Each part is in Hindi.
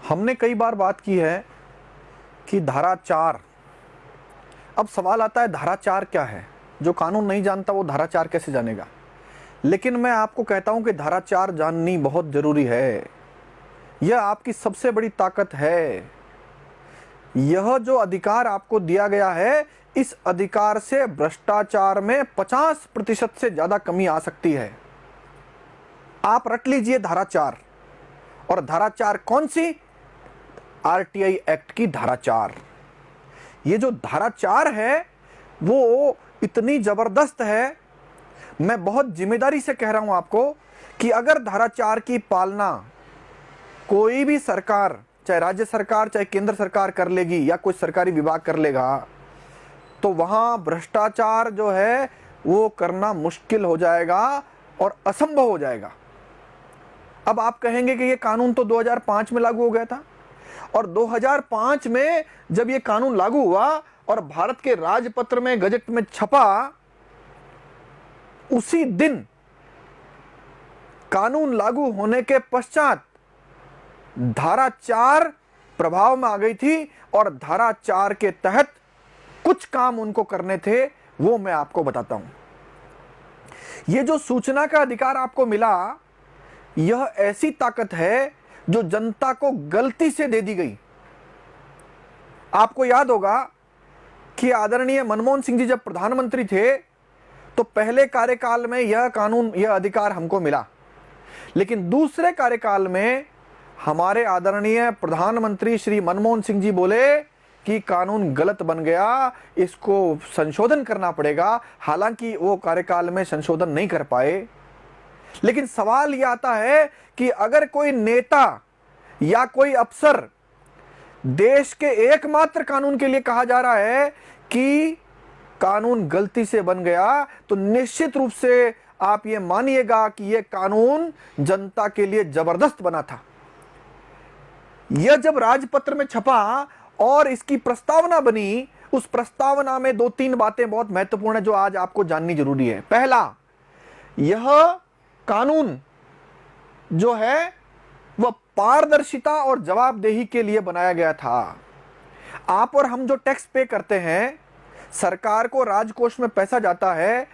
हमने कई बार बात की है कि धारा 4। अब सवाल आता है धारा 4 क्या है? जो कानून नहीं जानता वो धारा 4 कैसे जानेगा? लेकिन मैं आपको कहता हूं कि धारा 4 जाननी बहुत जरूरी है। यह आपकी सबसे बड़ी ताकत है। यह जो अधिकार आपको दिया गया है, इस अधिकार से भ्रष्टाचार में 50% से ज्यादा कमी आ सकती है। आप रट लीजिए धारा 4। और धारा 4 कौन सी? आरटीआई एक्ट की धारा 4। ये जो धारा 4 है वो इतनी जबरदस्त है, मैं बहुत जिम्मेदारी से कह रहा हूं आपको कि अगर धारा 4 की पालना कोई भी सरकार, चाहे राज्य सरकार चाहे केंद्र सरकार कर लेगी या कोई सरकारी विभाग कर लेगा, तो वहां भ्रष्टाचार जो है वो करना मुश्किल हो जाएगा और असंभव हो जाएगा। अब आप कहेंगे कि ये कानून तो 2005 में लागू हो गया था, और 2005 में जब ये कानून लागू हुआ और भारत के राजपत्र में, गजट में छपा, उसी दिन कानून लागू होने के पश्चात धारा 4 प्रभाव में आ गई थी और धारा 4 के तहत कुछ काम उनको करने थे, वो मैं आपको बताता हूं। ये जो सूचना का अधिकार आपको मिला, यह ऐसी ताकत है जो जनता को गलती से दे दी गई। आपको याद होगा कि आदरणीय मनमोहन सिंह जी जब प्रधानमंत्री थे तो पहले कार्यकाल में यह कानून, यह अधिकार हमको मिला, लेकिन दूसरे कार्यकाल में हमारे आदरणीय प्रधानमंत्री श्री मनमोहन सिंह जी बोले कि कानून गलत बन गया, इसको संशोधन करना पड़ेगा। हालांकि वो कार्यकाल में संशोधन नहीं कर पाए। लेकिन सवाल यह आता है कि अगर कोई नेता या कोई अफसर देश के एकमात्र कानून के लिए कहा जा रहा है कि कानून गलती से बन गया, तो निश्चित रूप से आप ये मानिएगा कि यह कानून जनता के लिए जबरदस्त बना था। यह जब राजपत्र में छपा और इसकी प्रस्तावना बनी, उस प्रस्तावना में 2-3 बातें बहुत महत्वपूर्ण है जो आज आपको जाननी जरूरी है। पहला, यह कानून जो है वह पारदर्शिता और जवाबदेही के लिए बनाया गया था। आप और हम जो टैक्स पे करते हैं, सरकार को राजकोष में पैसा जाता है,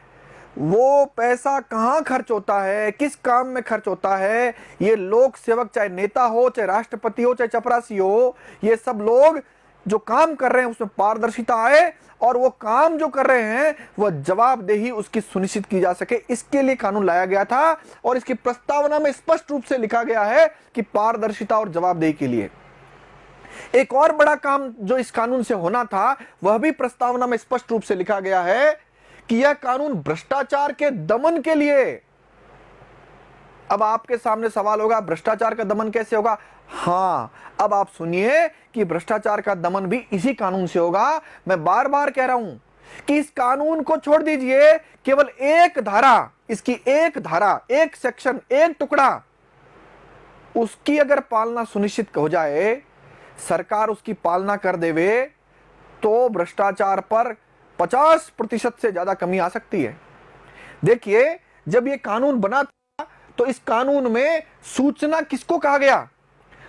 वो पैसा कहां खर्च होता है, किस काम में खर्च होता है, ये लोक सेवक, चाहे नेता हो, चाहे राष्ट्रपति हो, चाहे चपरासी हो, ये सब लोग जो काम कर रहे हैं उसमें पारदर्शिता आए और वो काम जो कर रहे हैं वह जवाबदेही उसकी सुनिश्चित की जा सके, इसके लिए कानून लाया गया था। और इसकी प्रस्तावना में स्पष्ट रूप से लिखा गया है कि पारदर्शिता और जवाबदेही के लिए। एक और बड़ा काम जो इस कानून से होना था, वह भी प्रस्तावना में स्पष्ट रूप से लिखा गया है कि यह कानून भ्रष्टाचार के दमन के लिए। अब आपके सामने सवाल होगा, भ्रष्टाचार का दमन कैसे होगा? हां, अब आप सुनिए कि भ्रष्टाचार का दमन भी इसी कानून से होगा। मैं बार बार कह रहा हूं कि इस कानून को छोड़ दीजिए, केवल एक धारा, इसकी एक धारा, एक सेक्शन, एक टुकड़ा, उसकी अगर पालना सुनिश्चित हो जाए, सरकार उसकी पालना कर देवे, तो भ्रष्टाचार पर 50% से ज्यादा कमी आ सकती है। देखिए, जब यह कानून बना था तो इस कानून में सूचना किसको कहा गया?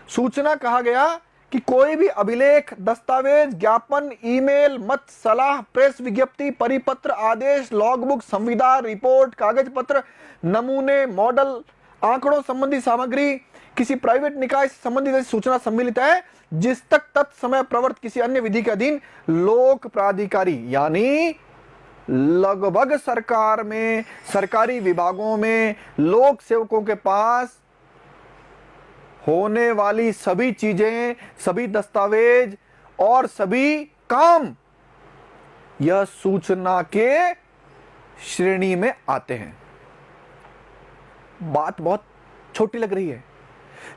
सूचना कहा गया कि कोई भी अभिलेख, दस्तावेज, ज्ञापन, ईमेल, मत, सलाह, प्रेस विज्ञप्ति, परिपत्र, आदेश, लॉगबुक, संविदा, रिपोर्ट, कागज पत्र, नमूने, मॉडल, आंकड़ों संबंधी सामग्री, किसी प्राइवेट निकाय से संबंधित ऐसी सूचना सम्मिलित है जिस तक तत्समय प्रवर्त किसी अन्य विधि के अधीन लोक प्राधिकारी, यानी लगभग सरकार में, सरकारी विभागों में, लोक सेवकों के पास होने वाली सभी चीजें, सभी दस्तावेज और सभी काम यह सूचना के श्रेणी में आते हैं। बात बहुत छोटी लग रही है,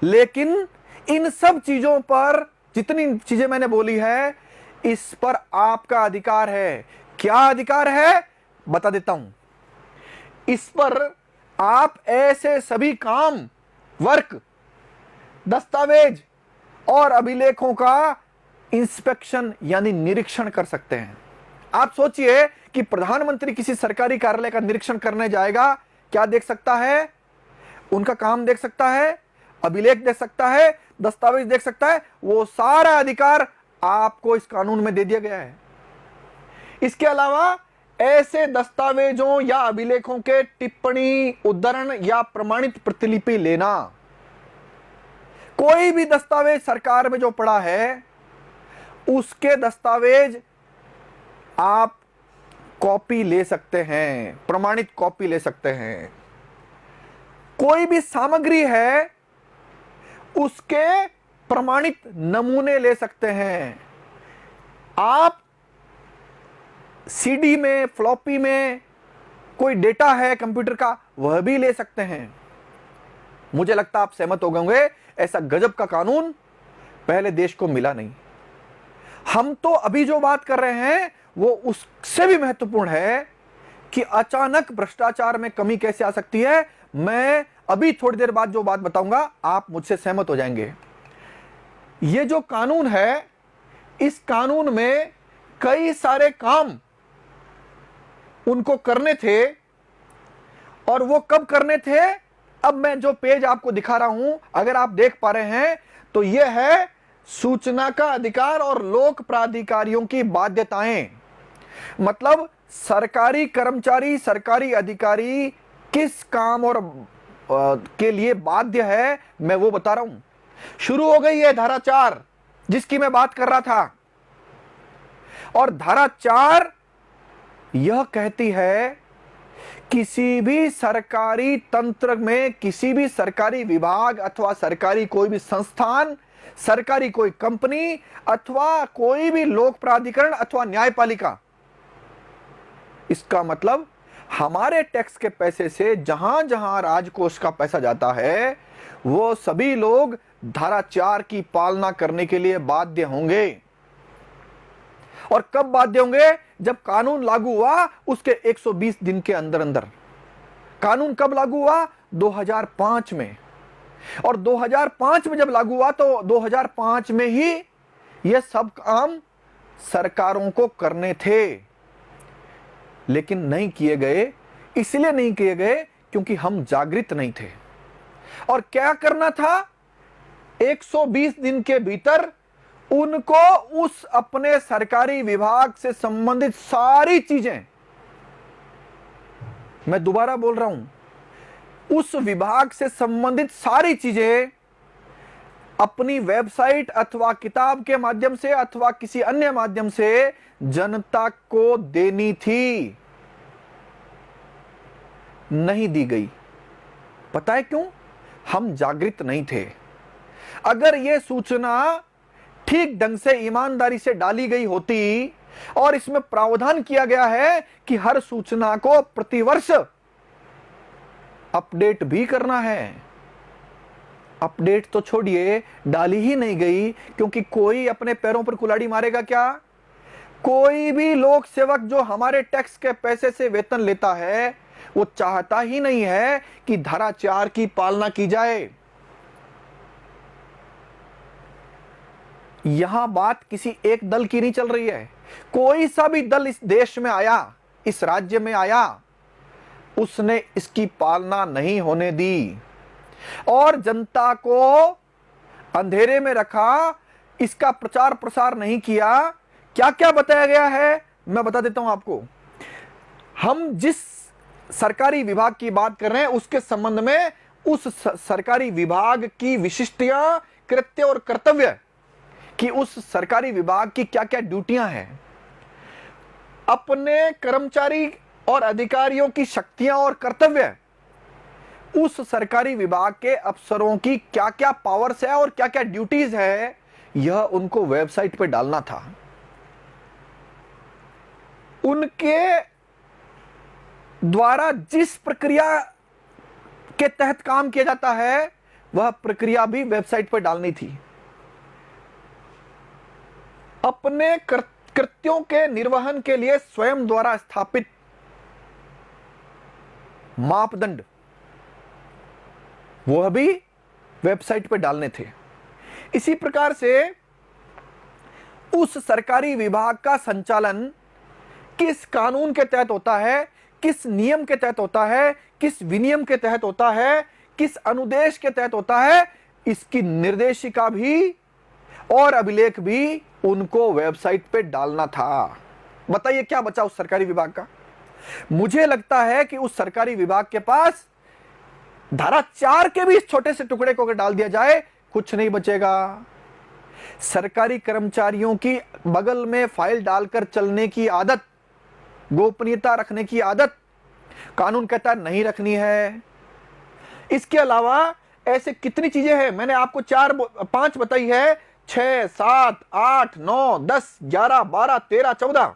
लेकिन इन सब चीजों पर, जितनी चीजें मैंने बोली है, इस पर आपका अधिकार है। क्या अधिकार है? बता देता हूं। इस पर आप ऐसे सभी काम, वर्क, दस्तावेज और अभिलेखों का इंस्पेक्शन यानी निरीक्षण कर सकते हैं। आप सोचिए कि प्रधानमंत्री किसी सरकारी कार्यालय का निरीक्षण करने जाएगा, क्या देख सकता है? उनका काम देख सकता है, अभिलेख देख सकता है, दस्तावेज देख सकता है, वो सारा अधिकार आपको इस कानून में दे दिया गया है। इसके अलावा ऐसे दस्तावेजों या अभिलेखों के टिप्पणी, उद्धरण या प्रमाणित प्रतिलिपि लेना, कोई भी दस्तावेज सरकार में जो पड़ा है उसके दस्तावेज आप कॉपी ले सकते हैं, प्रमाणित कॉपी ले सकते हैं। कोई भी सामग्री है उसके प्रमाणित नमूने ले सकते हैं। आप सीडी में, फ्लॉपी में कोई डेटा है कंप्यूटर का, वह भी ले सकते हैं। मुझे लगता है आप सहमत हो गए, ऐसा गजब का कानून पहले देश को मिला नहीं। हम तो अभी जो बात कर रहे हैं वो उससे भी महत्वपूर्ण है कि अचानक भ्रष्टाचार में कमी कैसे आ सकती है। मैं अभी थोड़ी देर बाद जो बात बताऊंगा आप मुझसे सहमत हो जाएंगे। ये जो कानून है, इस कानून में कई सारे काम उनको करने थे, और वो कब करने थे, अब मैं जो पेज आपको दिखा रहा हूं, अगर आप देख पा रहे हैं तो यह है सूचना का अधिकार और लोक प्राधिकारियों की बाध्यताएं। मतलब सरकारी कर्मचारी, सरकारी अधिकारी किस काम और के लिए बाध्य है, मैं वो बता रहा हूं। शुरू हो गई है धारा 4 जिसकी मैं बात कर रहा था, और धारा 4 यह कहती है किसी भी सरकारी तंत्र में, किसी भी सरकारी विभाग अथवा सरकारी कोई भी संस्थान, सरकारी कोई कंपनी अथवा कोई भी लोक प्राधिकरण अथवा न्यायपालिका, इसका मतलब हमारे टैक्स के पैसे से जहां जहां राजकोष का पैसा जाता है वो सभी लोग धारा 4 की पालना करने के लिए बाध्य होंगे। और कब बाध्य होंगे? जब कानून लागू हुआ उसके 120 दिन के अंदर अंदर। कानून कब लागू हुआ? 2005 में। और 2005 में जब लागू हुआ तो 2005 में ही यह सब काम सरकारों को करने थे, लेकिन नहीं किए गए। इसलिए नहीं किए गए क्योंकि हम जागृत नहीं थे। और क्या करना था? 120 दिन के भीतर उनको उस अपने सरकारी विभाग से संबंधित सारी चीजें, मैं दोबारा बोल रहा हूं, उस विभाग से संबंधित सारी चीजें अपनी वेबसाइट अथवा किताब के माध्यम से अथवा किसी अन्य माध्यम से जनता को देनी थी। नहीं दी गई। पता है क्यों? हम जागृत नहीं थे। अगर यह सूचना ठीक ढंग से, ईमानदारी से डाली गई होती, और इसमें प्रावधान किया गया है कि हर सूचना को प्रतिवर्ष अपडेट भी करना है। अपडेट तो छोड़िए, डाली ही नहीं गई क्योंकि कोई अपने पैरों पर कुल्हाड़ी मारेगा क्या? कोई भी लोक सेवक जो हमारे टैक्स के पैसे से वेतन लेता है वो चाहता ही नहीं है कि धारा 4 की पालना की जाए। यहां बात किसी एक दल की नहीं चल रही है। कोई सा भी दल इस देश में आया, इस राज्य में आया, उसने इसकी पालना नहीं होने दी और जनता को अंधेरे में रखा, इसका प्रचार प्रसार नहीं किया। क्या क्या बताया गया है मैं बता देता हूं आपको। हम जिस सरकारी विभाग की बात कर रहे हैं उसके संबंध में उस सरकारी विभाग की विशिष्टियां, कृत्य और कर्तव्य कि उस सरकारी विभाग की क्या क्या ड्यूटियां हैं, अपने कर्मचारी और अधिकारियों की शक्तियां और कर्तव्य, उस सरकारी विभाग के अफसरों की क्या क्या पावर्स है और क्या क्या ड्यूटीज है, यह उनको वेबसाइट पे डालना था। उनके द्वारा जिस प्रक्रिया के तहत काम किया जाता है वह प्रक्रिया भी वेबसाइट पर डालनी थी। अपने कृत्यों के निर्वहन के लिए स्वयं द्वारा स्थापित मापदंड वह भी वेबसाइट पर डालने थे। इसी प्रकार से उस सरकारी विभाग का संचालन किस कानून के तहत होता है, किस नियम के तहत होता है, किस विनियम के तहत होता है, किस अनुदेश के तहत होता है, इसकी निर्देशिका भी और अभिलेख भी उनको वेबसाइट पे डालना था। बताइए क्या बचा उस सरकारी विभाग का? मुझे लगता है कि उस सरकारी विभाग के पास धारा 4 के भी इस छोटे से टुकड़े को अगर डाल दिया जाए, कुछ नहीं बचेगा। सरकारी कर्मचारियों की बगल में फाइल डालकर चलने की आदत, गोपनीयता रखने की आदत कानून कहता है नहीं रखनी है। इसके अलावा ऐसे कितनी चीजें हैं, मैंने आपको 5 बताई है, 6, 7, 8, 9, 10, 11, 12, 13, 14,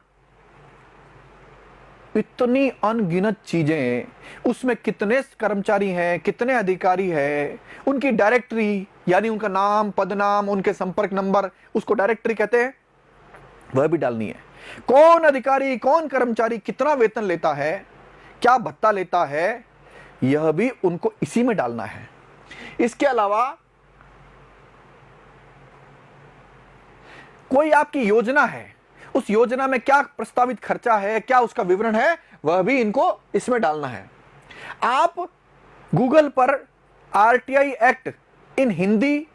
इतनी अनगिनत चीजें। उसमें कितने कर्मचारी हैं, कितने अधिकारी हैं, उनकी डायरेक्टरी यानी उनका नाम, पदनाम, उनके संपर्क नंबर, उसको डायरेक्टरी कहते हैं, वह भी डालनी है। कौन अधिकारी, कौन कर्मचारी कितना वेतन लेता है, क्या भत्ता लेता है, यह भी उनको इसी में डालना है। इसके अलावा कोई आपकी योजना है, उस योजना में क्या प्रस्तावित खर्चा है, क्या उसका विवरण है, वह भी इनको इसमें डालना है। आप गूगल पर आरटीआई एक्ट इन हिंदी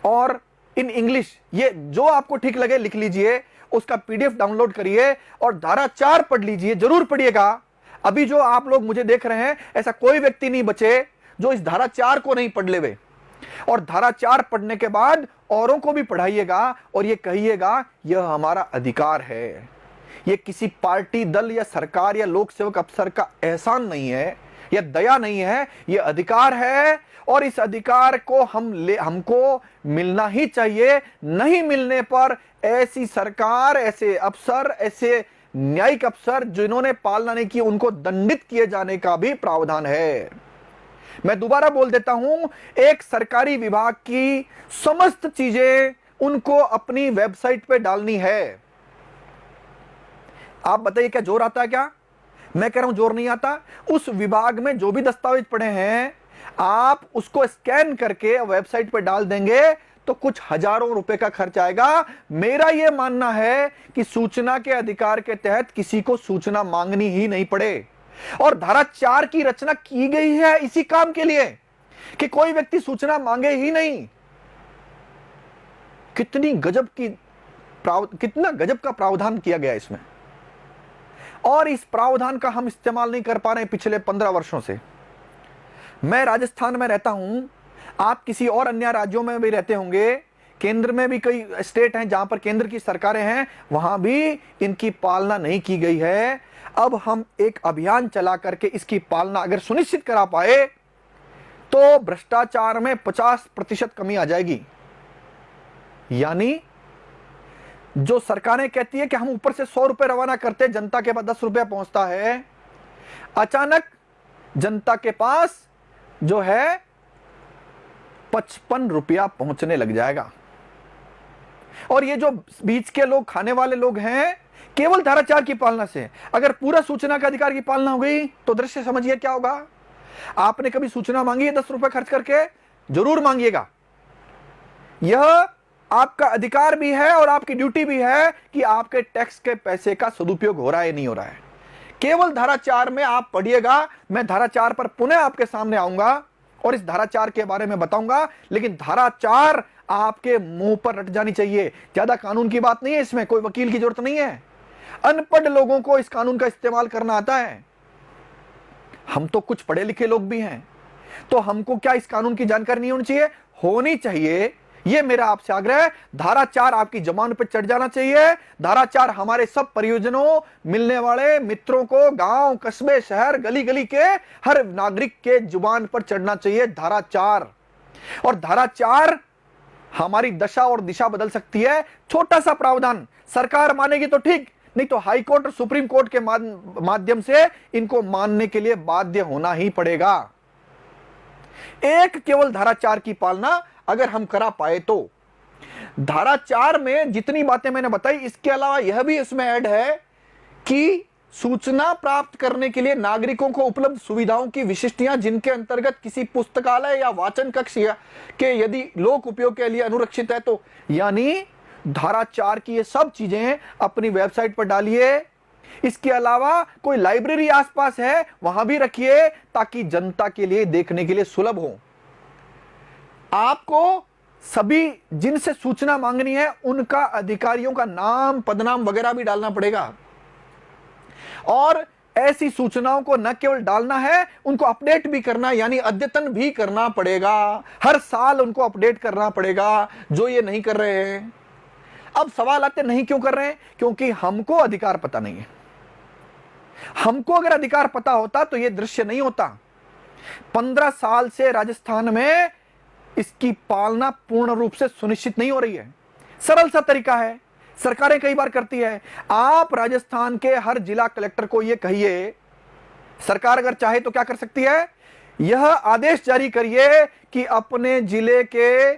और इन इंग्लिश, ये जो आपको ठीक लगे लिख लीजिए, उसका पीडीएफ डाउनलोड करिए और धारा 4 पढ़ लीजिए, जरूर पढ़िएगा। अभी जो आप लोग मुझे देख रहे हैं, ऐसा कोई व्यक्ति नहीं बचे जो इस धारा 4 को नहीं पढ़ लेवे। और धारा 4 पढ़ने के बाद औरों को भी पढ़ाइएगा और ये कहिएगा यह हमारा अधिकार है। यह किसी पार्टी, दल या सरकार या लोक सेवक अफसर का एहसान नहीं है, यह दया नहीं है, यह अधिकार है और इस अधिकार को हमको मिलना ही चाहिए। नहीं मिलने पर ऐसी सरकार, ऐसे अफसर, ऐसे न्यायिक अफसर जिन्होंने पालना नहीं की, उनको दंडित किए जाने का भी प्रावधान है। मैं दोबारा बोल देता हूं, एक सरकारी विभाग की समस्त चीजें उनको अपनी वेबसाइट पे डालनी है। आप बताइए क्या जोर आता है? क्या मैं कह रहा हूं जोर नहीं आता? उस विभाग में जो भी दस्तावेज पड़े हैं, आप उसको स्कैन करके वेबसाइट पे डाल देंगे तो कुछ हजारों रुपए का खर्च आएगा। मेरा यह मानना है कि सूचना के अधिकार के तहत किसी को सूचना मांगनी ही नहीं पड़े। और धारा 4 की रचना की गई है इसी काम के लिए कि कोई व्यक्ति सूचना मांगे ही नहीं। कितना गजब का प्रावधान किया गया इसमें, और इस प्रावधान का हम इस्तेमाल नहीं कर पा रहे हैं पिछले 15 वर्षों से। मैं राजस्थान में रहता हूं, आप किसी और अन्य राज्यों में भी रहते होंगे, केंद्र में भी कई स्टेट हैं जहां पर केंद्र की सरकारें हैं, वहां भी इनकी पालना नहीं की गई है। अब हम एक अभियान चला करके इसकी पालना अगर सुनिश्चित करा पाए तो भ्रष्टाचार में 50% कमी आ जाएगी। यानी जो सरकारें कहती है कि हम ऊपर से 100 रुपए रवाना करते, जनता के पास 10 रुपया पहुंचता है, अचानक जनता के पास जो है 55 रुपया पहुंचने लग जाएगा। और ये जो बीच के लोग, खाने वाले लोग हैं, केवल धारा 4 की पालना से अगर पूरा सूचना का अधिकार की पालना हो गई तो दृश्य समझिए क्या होगा। आपने कभी सूचना मांगी है 10 रुपए खर्च करके? जरूर मांगिएगा। यह आपका अधिकार भी है और आपकी ड्यूटी भी है कि आपके टैक्स के पैसे का सदुपयोग हो रहा है नहीं हो रहा है। केवल धारा 4 में आप पढ़िएगा। मैं धारा 4 पर पुनः आपके सामने आऊंगा और इस धारा 4 के बारे में बताऊंगा, लेकिन धारा 4 आपके मुंह पर रट जानी चाहिए। ज्यादा कानून की बात नहीं है, इसमें कोई वकील की जरूरत नहीं है। अनपढ़ लोगों को इस कानून का इस्तेमाल करना आता है। हम तो कुछ पढ़े लिखे लोग भी हैं, तो हमको क्या इस कानून की जानकारी नहीं होनी चाहिए? होनी चाहिए। यह मेरा आपसे आग्रह है। धारा 4 आपकी जबान पर चढ़ जाना चाहिए। धारा 4 हमारे सब परियोजनों, मिलने वाले मित्रों को, गांव, कस्बे, शहर, गली गली के हर नागरिक के जुबान पर चढ़ना चाहिए धारा 4। और धारा 4 हमारी दशा और दिशा बदल सकती है। छोटा सा प्रावधान सरकार मानेगी तो ठीक, नहीं तो हाई कोर्ट और सुप्रीम कोर्ट के माध्यम से इनको मानने के लिए बाध्य होना ही पड़ेगा। एक केवल धारा 4 की पालना अगर हम करा पाए तो धारा 4 में जितनी बातें मैंने बताई, इसके अलावा यह भी इसमें ऐड है कि सूचना प्राप्त करने के लिए नागरिकों को उपलब्ध सुविधाओं की विशिष्टियां, जिनके अंतर्गत किसी पुस्तकालय या वाचन कक्ष के यदि लोक उपयोग के लिए अनुरक्षित है, तो यानी धारा 4 की ये सब चीजें अपनी वेबसाइट पर डालिए। इसके अलावा कोई लाइब्रेरी आसपास है, वहां भी रखिए ताकि जनता के लिए देखने के लिए सुलभ हो। आपको सभी जिनसे सूचना मांगनी है उनका अधिकारियों का नाम, पदनाम वगैरह भी डालना पड़ेगा। और ऐसी सूचनाओं को न केवल डालना है, उनको अपडेट भी करना, यानी अद्यतन भी करना पड़ेगा। हर साल उनको अपडेट करना पड़ेगा, जो ये नहीं कर रहे हैं। अब सवाल आते नहीं क्यों कर रहे हैं? क्योंकि हमको अधिकार पता नहीं है। हमको अगर अधिकार पता होता तो ये दृश्य नहीं होता। 15 साल से राजस्थान में इसकी पालना पूर्ण रूप से सुनिश्चित नहीं हो रही है। सरल सा तरीका है, सरकारें कई बार करती है। आप राजस्थान के हर जिला कलेक्टर को यह कहिए, सरकार अगर चाहे तो क्या कर सकती है, यह आदेश जारी करिए कि अपने जिले के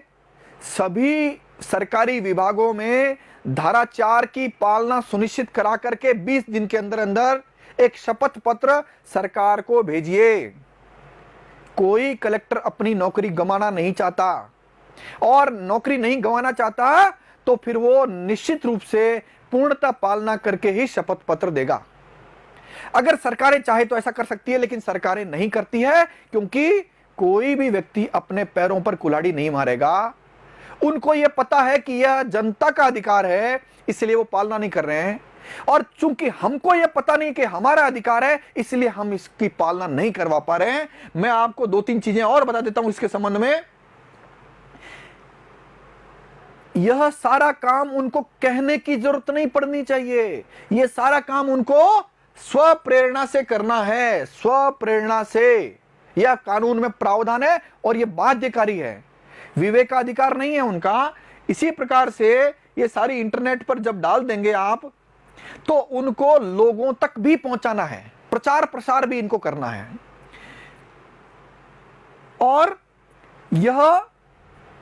सभी सरकारी विभागों में धारा 4 की पालना सुनिश्चित करा करके 20 दिन के अंदर अंदर एक शपथ पत्र सरकार को भेजिए। कोई कलेक्टर अपनी नौकरी गंवाना नहीं चाहता, और नौकरी नहीं गंवाना चाहता तो फिर वो निश्चित रूप से पूर्णतः पालना करके ही शपथ पत्र देगा। अगर सरकारें चाहे तो ऐसा कर सकती है, लेकिन सरकारें नहीं करती है, क्योंकि कोई भी व्यक्ति अपने पैरों पर कुल्हाड़ी नहीं मारेगा। उनको यह पता है कि यह जनता का अधिकार है, इसलिए वो पालना नहीं कर रहे हैं। और चूंकि हमको यह पता नहीं कि हमारा अधिकार है, इसलिए हम इसकी पालना नहीं करवा पा रहे हैं। मैं आपको 2-3 चीजें और बता देता हूं इसके संबंध में। यह सारा काम उनको कहने की जरूरत नहीं पड़नी चाहिए। यह सारा काम उनको स्वप्रेरणा से करना है, स्वप्रेरणा से। यह कानून में प्रावधान है और यह बाध्यकारी है, विवेकाधिकार नहीं है उनका। इसी प्रकार से ये सारी इंटरनेट पर जब डाल देंगे आप, तो उनको लोगों तक भी पहुंचाना है, प्रचार प्रसार भी इनको करना है। और यह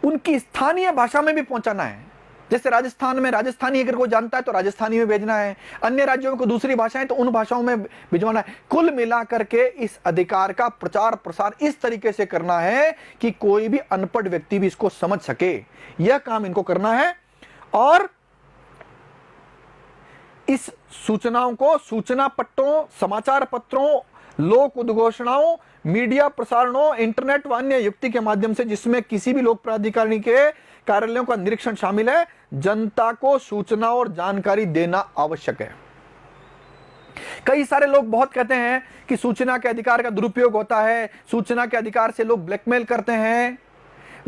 उनकी स्थानीय भाषा में भी पहुंचाना है। जैसे राजस्थान में राजस्थानी अगर कोई जानता है तो राजस्थानी में भेजना है, अन्य राज्यों में कोई दूसरी भाषाएं तो उन भाषाओं में भिजवाना है। कुल मिलाकर के इस अधिकार का प्रचार प्रसार इस तरीके से करना है कि कोई भी अनपढ़ व्यक्ति भी इसको समझ सके। यह काम इनको करना है। और इस सूचनाओं को सूचना पट्टों, समाचार पत्रों, लोक उद्घोषणाओं, मीडिया प्रसारणों, इंटरनेट व अन्य युक्ति के माध्यम से, जिसमें किसी भी लोक प्राधिकारी के कार्यालयों का निरीक्षण शामिल है, जनता को सूचना और जानकारी देना आवश्यक है। कई सारे लोग बहुत कहते हैं कि सूचना के अधिकार का दुरुपयोग होता है, सूचना के अधिकार से लोग ब्लैकमेल करते हैं।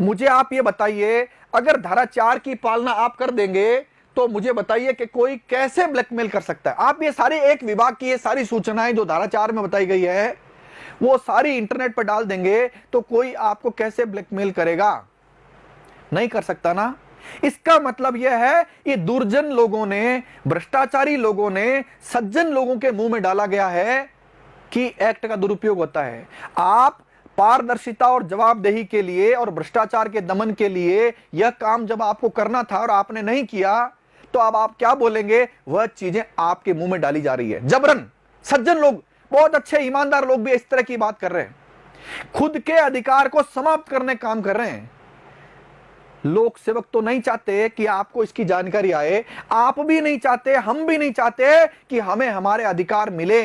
मुझे आप ये बताइए, अगर धारा 4 की पालना आप कर देंगे तो मुझे बताइए कि कोई कैसे ब्लैकमेल कर सकता है। आप ये सारी एक विभाग की ये सारी सूचनाएं जो धारा 4 में बताई गई है वो सारी इंटरनेट पर डाल देंगे तो कोई आपको कैसे ब्लैकमेल करेगा? नहीं कर सकता ना। इसका मतलब यह है ये दुर्जन लोगों ने, भ्रष्टाचारी लोगों ने सज्जन लोगों के मुंह में डाला गया है कि एक्ट का दुरुपयोग होता है। आप पारदर्शिता और जवाबदेही के लिए और भ्रष्टाचार के दमन के लिए यह काम जब आपको करना था और आपने नहीं किया, तो अब आप क्या बोलेंगे? वह चीजें आपके मुंह में डाली जा रही है जबरन। सज्जन लोग, बहुत अच्छे ईमानदार लोग भी इस तरह की बात कर रहे हैं, खुद के अधिकार को समाप्त करने काम कर रहे हैं। लोक सेवक तो नहीं चाहते कि आपको इसकी जानकारी आए, आप भी नहीं चाहते, हम भी नहीं चाहते कि हमें हमारे अधिकार मिले।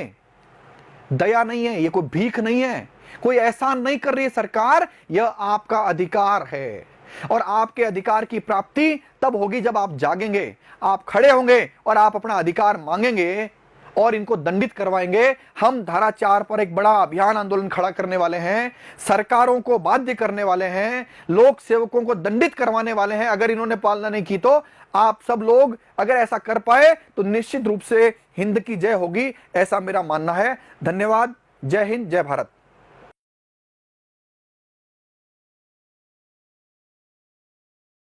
दया नहीं है, ये कोई भीख नहीं है, कोई एहसान नहीं कर रही है सरकार, यह आपका अधिकार है। और आपके अधिकार की प्राप्ति तब होगी जब आप जागेंगे, आप खड़े होंगे और आप अपना अधिकार मांगेंगे और इनको दंडित करवाएंगे। हम धारा 4 पर एक बड़ा अभियान आंदोलन खड़ा करने वाले हैं, सरकारों को बाध्य करने वाले हैं, लोक सेवकों को दंडित करवाने वाले हैं अगर इन्होंने पालना नहीं की तो। आप सब लोग अगर ऐसा कर पाए तो निश्चित रूप से हिंद की जय होगी, ऐसा मेरा मानना है। धन्यवाद। जय हिंद, जय भारत।